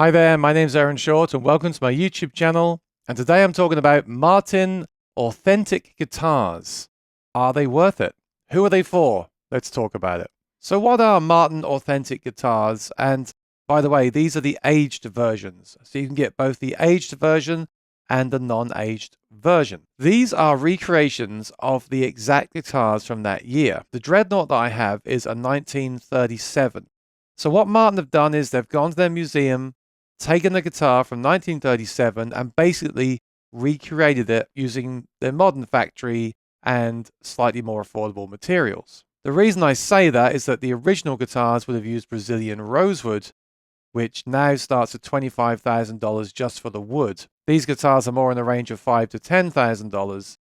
Hi there, my name's Aaron Short and welcome to my YouTube channel. And today I'm talking about Martin Authentic guitars. Are they worth it? Who are they for? Let's talk about it. So what are Martin Authentic guitars? And by the way, these are the aged versions. So you can get both the aged version and the non-aged version. These are recreations of the exact guitars from that year. The Dreadnought that I have is a 1937. So what Martin have done is they've gone to their museum, taken the guitar from 1937 and basically recreated it using their modern factory and slightly more affordable materials. The reason I say that is that the original guitars would have used Brazilian rosewood, which now starts at $25,000 just for the wood. These guitars are more in the range of $5,000 to $10,000,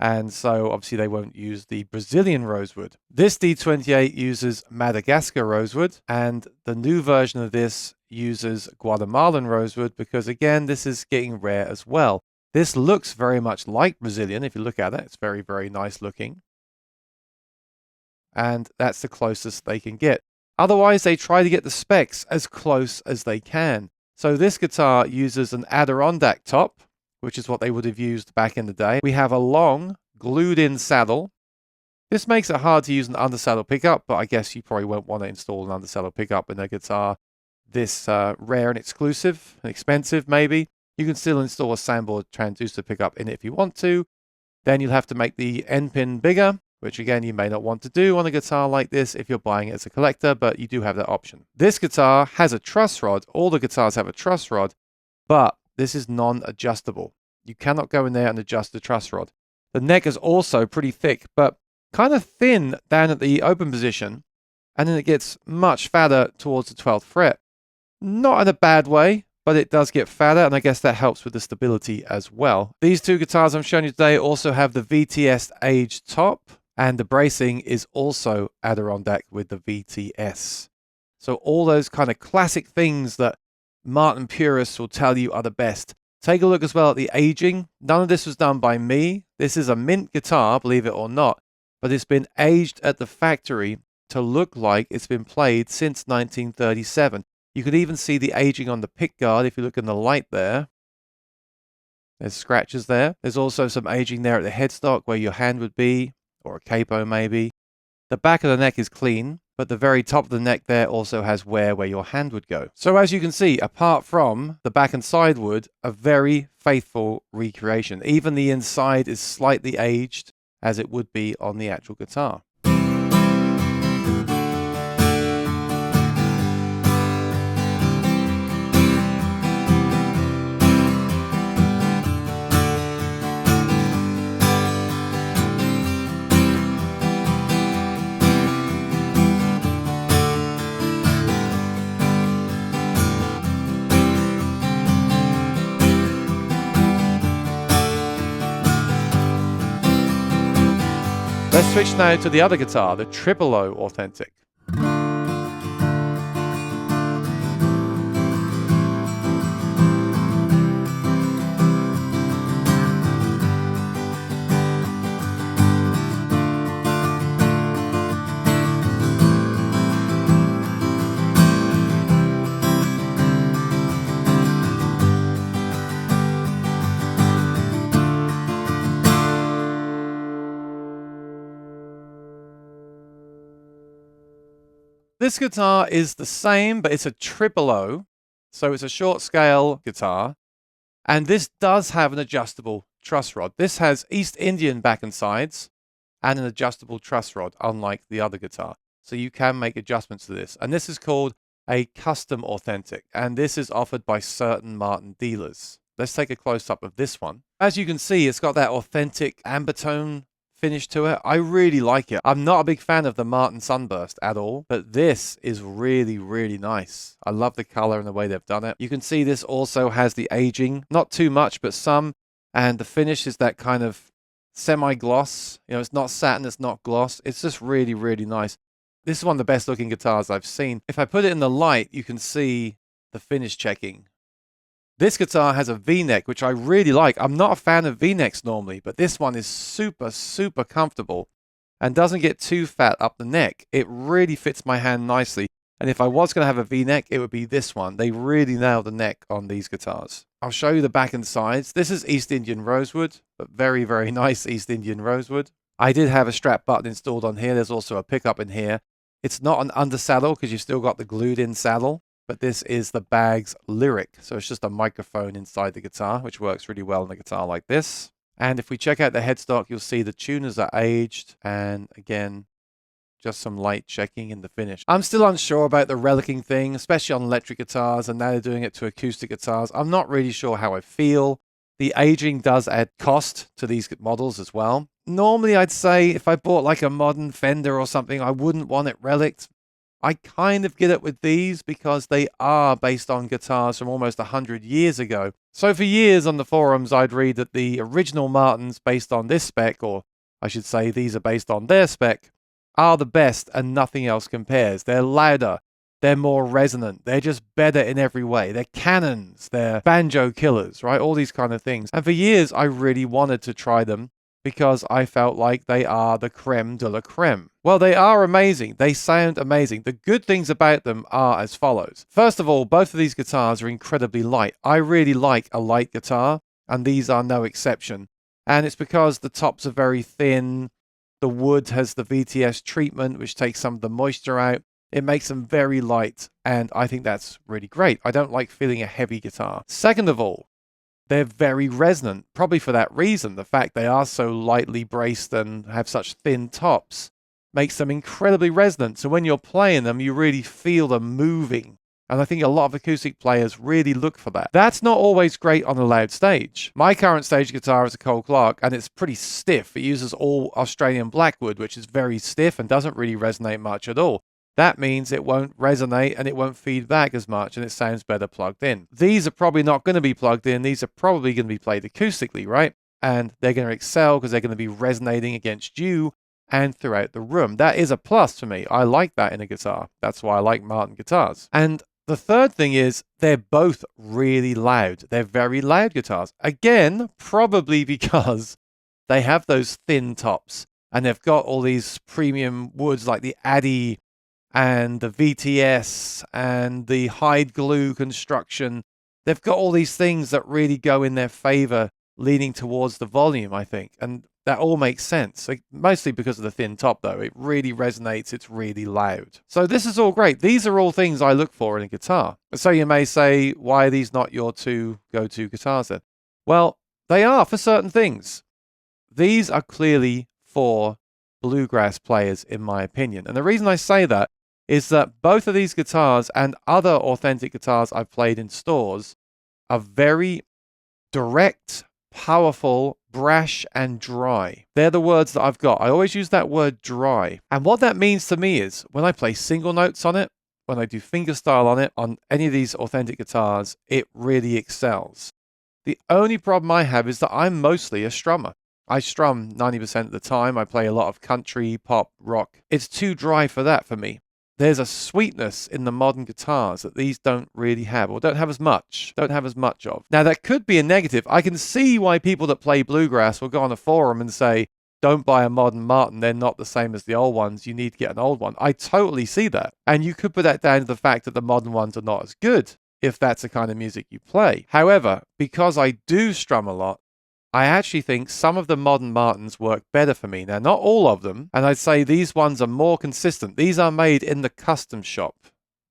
and so obviously they won't use the Brazilian rosewood. This D28 uses Madagascar rosewood, and the new version of this uses Guatemalan rosewood because, again, this is getting rare as well. This looks very much like Brazilian. If you look at it, it's very, very nice looking. And that's the closest they can get. Otherwise, they try to get the specs as close as they can. So this guitar uses an Adirondack top, which is what they would have used back in the day. We have a long, glued-in saddle. This makes it hard to use an undersaddle pickup, but I guess you probably won't want to install an undersaddle pickup in a guitar this rare and exclusive and expensive, maybe. You can still install a Soundboard transducer pickup in it if you want to. Then you'll have to make the end pin bigger, which again you may not want to do on a guitar like this if you're buying it as a collector, but you do have that option. This guitar has a truss rod. All the guitars have a truss rod, but this is non-adjustable. You cannot go in there and adjust the truss rod. The neck is also pretty thick, but kind of thin down at the open position, and then it gets much fatter towards the 12th fret. Not in a bad way, but it does get fatter, and I guess that helps with the stability as well. These two guitars I'm showing you today also have the VTS aged top, and the bracing is also Adirondack with the VTS. So all those kind of classic things that Martin purists will tell you are the best. Take a look as well at the aging. None of this was done by me. This is a mint guitar, believe it or not, but it's been aged at the factory to look like it's been played since 1937. You could even see the aging on the pickguard if you look in the light there. There's scratches there. There's also some aging there at the headstock where your hand would be, or a capo maybe. The back of the neck is clean, but the very top of the neck there also has wear where your hand would go. So as you can see, apart from the back and side wood, a very faithful recreation. Even the inside is slightly aged as it would be on the actual guitar. Let's switch now to the other guitar, the Tripolo Authentic. This guitar is the same, but it's a tripolo, so it's a short scale guitar, and this does have an adjustable truss rod. This has East Indian back and sides and an adjustable truss rod, unlike the other guitar. So you can make adjustments to this, and this is called a custom authentic, and this is offered by certain Martin dealers. Let's take a close-up of this one. As you can see, it's got that authentic amber tone finish to it. I really like it. I'm not a big fan of the Martin Sunburst at all, but this is really, really nice. I love the color and the way they've done it. You can see this also has the aging, not too much, but some, and the finish is that kind of semi-gloss. You know, it's not satin, it's not gloss. It's just really, really nice. This is one of the best looking guitars I've seen. If I put it in the light, you can see the finish checking. This guitar has a V-neck, which I really like. I'm not a fan of V-necks normally, but this one is super, super comfortable and doesn't get too fat up the neck. It really fits my hand nicely. And if I was going to have a V-neck, it would be this one. They really nailed the neck on these guitars. I'll show you the back and sides. This is East Indian rosewood, but very, very nice East Indian rosewood. I did have a strap button installed on here. There's also a pickup in here. It's not an undersaddle because you've still got the glued-in saddle, but this is the Baggs Lyric. So it's just a microphone inside the guitar, which works really well in a guitar like this. And if we check out the headstock, you'll see the tuners are aged. And again, just some light checking in the finish. I'm still unsure about the relicking thing, especially on electric guitars, and now they're doing it to acoustic guitars. I'm not really sure how I feel. The aging does add cost to these models as well. Normally, I'd say if I bought like a modern Fender or something, I wouldn't want it relicked. I kind of get it with these because they are based on guitars from almost 100 years ago. So for years on the forums, I'd read that the original Martins based on this spec, or I should say these are based on their spec, are the best and nothing else compares. They're louder, they're more resonant, they're just better in every way. They're cannons, they're banjo killers, right? All these kind of things. And for years, I really wanted to try them because I felt like they are the creme de la creme. Well, they are amazing. They sound amazing. The good things about them are as follows. First of all, both of these guitars are incredibly light. I really like a light guitar, and these are no exception. And it's because the tops are very thin. The wood has the VTS treatment, which takes some of the moisture out. It makes them very light, and I think that's really great. I don't like feeling a heavy guitar. Second of all, they're very resonant, probably for that reason. The fact they are so lightly braced and have such thin tops makes them incredibly resonant. So when you're playing them, you really feel them moving. And I think a lot of acoustic players really look for that. That's not always great on a loud stage. My current stage guitar is a Cole Clark, and it's pretty stiff. It uses all Australian blackwood, which is very stiff and doesn't really resonate much at all. That means it won't resonate and it won't feed back as much, and it sounds better plugged in. These are probably not going to be plugged in. These are probably going to be played acoustically, right? And they're going to excel because they're going to be resonating against you and throughout the room. That is a plus for me. I like that in a guitar. That's why I like Martin guitars. And the third thing is they're both really loud. They're very loud guitars. Again, probably because they have those thin tops and they've got all these premium woods like the Addy and the VTS and the hide glue construction. They've got all these things that really go in their favor, leaning towards the volume, I think. And that all makes sense. Like, mostly because of the thin top, though. It really resonates. It's really loud. So this is all great. These are all things I look for in a guitar. So you may say, why are these not your two go-to guitars then? Well, they are for certain things. These are clearly for bluegrass players, in my opinion. And the reason I say that is that both of these guitars and other authentic guitars I've played in stores are very direct, powerful, brash, and dry. They're the words that I've got. I always use that word dry. And what that means to me is when I play single notes on it, when I do fingerstyle on it, on any of these authentic guitars, it really excels. The only problem I have is that I'm mostly a strummer. I strum 90% of the time. I play a lot of country, pop, rock. It's too dry for that for me. There's a sweetness in the modern guitars that these don't really have, or don't have as much of. Now, that could be a negative. I can see why people that play bluegrass will go on a forum and say, don't buy a modern Martin. They're not the same as the old ones. You need to get an old one. I totally see that. And you could put that down to the fact that the modern ones are not as good, if that's the kind of music you play. However, because I do strum a lot, I actually think some of the modern Martins work better for me. Now, not all of them, and I'd say these ones are more consistent. These are made in the custom shop,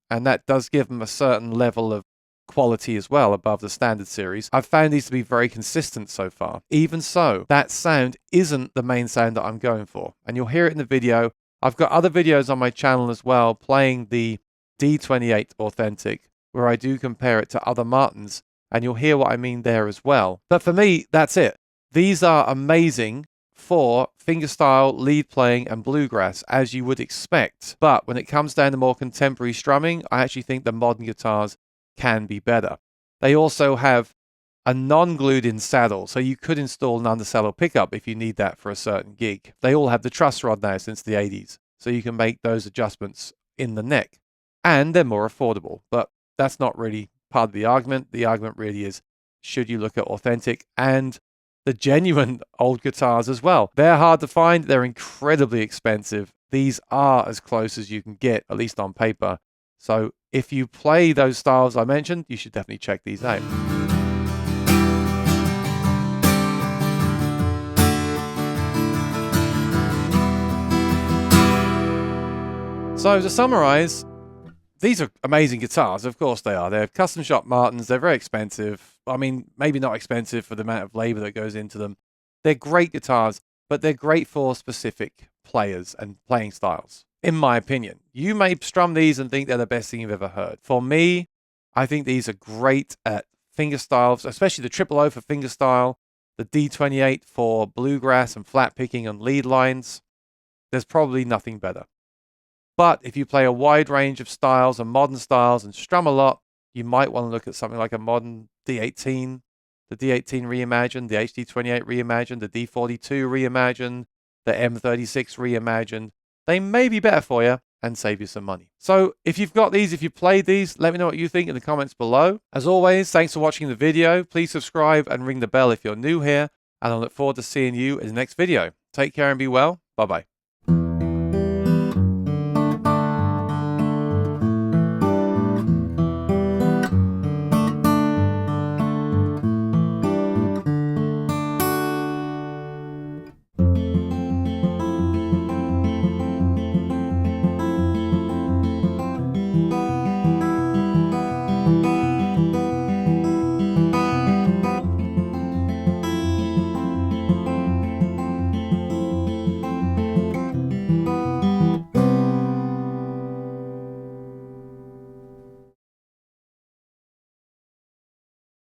and that does give them a certain level of quality as well above the standard series. I've found these to be very consistent so far. Even so, that sound isn't the main sound that I'm going for, and you'll hear it in the video. I've got other videos on my channel as well playing the D28 Authentic, where I do compare it to other Martins, and you'll hear what I mean there as well. But for me, that's it. These are amazing for fingerstyle, lead playing, and bluegrass, as you would expect. But when it comes down to more contemporary strumming, I actually think the modern guitars can be better. They also have a non-glued-in saddle, so you could install an undersaddle pickup if you need that for a certain gig. They all have the truss rod now since the 80s, so you can make those adjustments in the neck. And they're more affordable, but that's not really part of the argument. The argument really is, should you look at authentic and the genuine old guitars as well? They're hard to find. They're incredibly expensive. These are as close as you can get, at least on paper, So if you play those styles I mentioned, you should definitely check these out. So to summarize, these are amazing guitars. Of course they are. They're custom shop Martins. They're very expensive. I mean, maybe not expensive for the amount of labor that goes into them. They're great guitars, but they're great for specific players and playing styles, in my opinion. You may strum these and think they're the best thing you've ever heard. For me, I think these are great at fingerstyles, especially the Triple O for fingerstyle, the D28 for bluegrass and flat picking on lead lines. There's probably nothing better. But if you play a wide range of styles and modern styles and strum a lot, you might want to look at something like a modern D18, the D18 reimagined, the HD28 reimagined, the D42 reimagined, the M36 reimagined. They may be better for you and save you some money. So if you've got these, if you played these, let me know what you think in the comments below. As always, thanks for watching the video. Please subscribe and ring the bell if you're new here, and I look forward to seeing you in the next video. Take care and be well. Bye-bye.